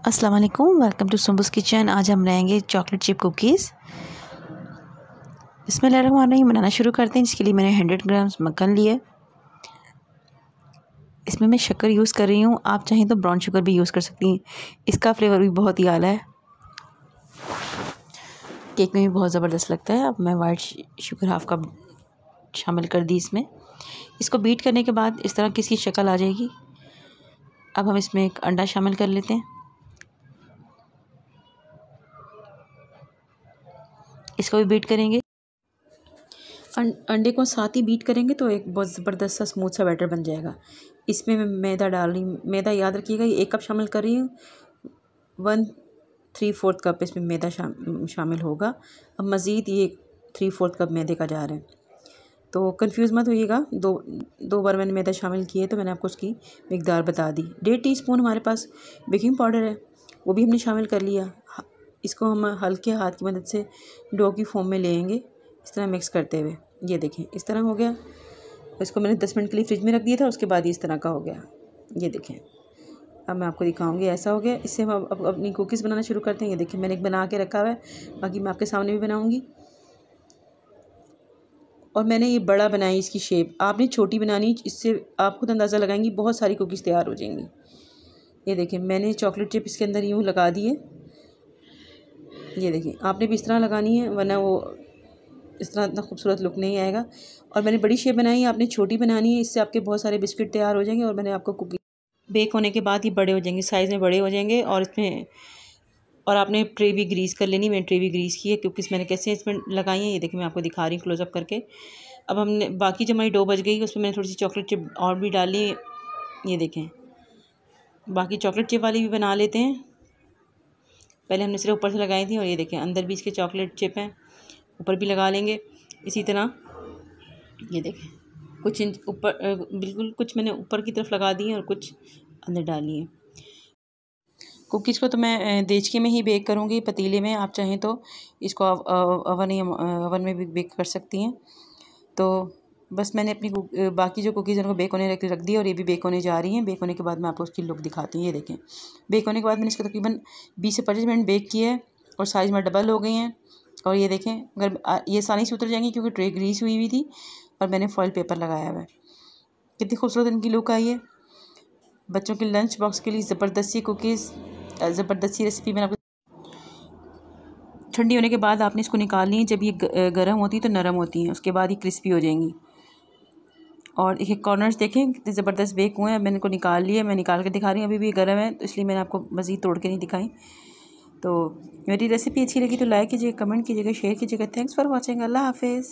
अस्सलाम वालेकुम, welcome to सुम्बुस kitchen. आज हम बनाएंगे चॉकलेट चिप कुकीज़। बिस्मिल्लाहिर्रहमानिर्रहीम। बनाना शुरू करते हैं। इसके लिए मैंने 100 ग्राम्स मक्खन लिए। इसमें मैं शक्कर यूज़ कर रही हूँ, आप चाहें तो ब्राउन शुगर भी यूज़ कर सकती हैं। इसका फ्लेवर भी बहुत ही आला है, केक में भी बहुत ज़बरदस्त लगता है। अब मैं वाइट शुगर हाफ़ कप शामिल कर दी इसमें। इसको बीट करने के बाद इस तरह की इसकी शक्ल आ जाएगी। अब हम इसमें एक अंडा शामिल कर लेते हैं। इसको भी बीट करेंगे। अंडे को साथ ही बीट करेंगे तो एक बहुत ज़बरदस्त सा स्मूथ सा बैटर बन जाएगा। इसमें मैं मैदा डाल रही हूँ। मैदा याद रखिएगा, ये 1 कप शामिल कर रही हूँ। 1/3 कप इसमें मैदा शामिल होगा। अब मज़ीद ये 3/4 कप मैदे का जा रहा है, तो कंफ्यूज मत होइएगा। दो बार मैंने मैदा शामिल किए तो मैंने आपको उसकी मिकदार बता दी। 1.5 टीस्पून हमारे पास बेकिंग पाउडर है, वो भी हमने शामिल कर लिया। इसको हम हल्के हाथ की मदद से डो की फॉर्म में लेंगे, इस तरह मिक्स करते हुए। ये देखें, इस तरह हो गया। इसको मैंने 10 मिनट के लिए फ्रिज में रख दिया था, उसके बाद ही इस तरह का हो गया। ये देखें, अब मैं आपको दिखाऊंगी। ऐसा हो गया। इससे हम अब अपनी कुकीज़ बनाना शुरू करते हैं। ये देखिए, मैंने एक बना के रखा हुआ है, बाकी मैं आपके सामने भी बनाऊंगी। और मैंने ये बड़ा बनाई, इसकी शेप आपने छोटी बनानी, इससे आप खुद अंदाज़ा लगाएंगी बहुत सारी कुकीज़ तैयार हो जाएंगी। ये देखिए, मैंने चॉकलेट चिप इसके अंदर यूँ लगा दी है। ये देखिए, आपने भी इस तरह लगानी है, वरना वो इस तरह इतना खूबसूरत लुक नहीं आएगा। और मैंने बड़ी शेप बनाई है, आपने छोटी बनानी है, इससे आपके बहुत सारे बिस्किट तैयार हो जाएंगे। और मैंने आपको कुकी बेक होने के बाद ही बड़े हो जाएंगे, साइज़ में बड़े हो जाएंगे। और इसमें और आपने ट्रे भी ग्रीस कर लेनी। मैंने ट्रे भी ग्रीस की है, क्योंकि मैंने कैसे इसमें लगाई है ये देखिए, मैं आपको दिखा रही हूँ क्लोज़अप करके। अब हमने बाकी जो हमारी डो बच गई, उसमें मैंने थोड़ी सी चॉकलेट चिप और भी डाली। ये देखें, बाकी चॉकलेट चिप वाली भी बना लेते हैं। पहले हमने सिर्फ ऊपर से लगाई थी, और ये देखें अंदर भी इसके चॉकलेट चिप हैं, ऊपर भी लगा लेंगे इसी तरह। ये देखें, कुछ इंच ऊपर बिल्कुल कुछ मैंने ऊपर की तरफ लगा दी है और कुछ अंदर डाली है। कुकीज़ को तो मैं देचके में ही बेक करूँगी, पतीले में। आप चाहें तो इसको ओवन में भी बेक कर सकती हैं। तो बस मैंने अपनी बाकी जो कुकीज़ उनको बेक होने रख दी, और ये भी बेक होने जा रही हैं। बेक होने के बाद मैं आपको उसकी लुक दिखाती हूँ। ये देखें, बेक होने के बाद मैंने इसको तकरीबन 20 से 25 मिनट बेक किया है, और साइज़ में डबल हो गई हैं। और ये देखें, अगर ये आसानी से उतर जाएंगी, क्योंकि ट्रे ग्रीस हुई हुई थी और मैंने फॉइल पेपर लगाया हुआ है। कितनी खूबसूरत इनकी लुक आई है। बच्चों के लंच बॉक्स के लिए ज़बरदस्त सी कुकीज़, ज़बरदस्त सी रेसिपी मैंने आपको। ठंडी होने के बाद आपने इसको निकालनी है। जब ये गर्म होती है तो नरम होती हैं, उसके बाद ही क्रिस्पी हो जाएंगी। और ये कॉर्नर्स देखें कितने ज़बरदस्त बेक हुए हैं। मैंने इनको निकाल लिया, मैं निकाल के दिखा रही हूँ। अभी भी गर्म है, तो इसलिए मैंने आपको मज़ीद तोड़ के नहीं दिखाई। तो मेरी रेसिपी अच्छी लगी तो लाइक कीजिएगा, कमेंट कीजिएगा, शेयर कीजिएगा। Thanks for watching. अल्लाह हाफिज़।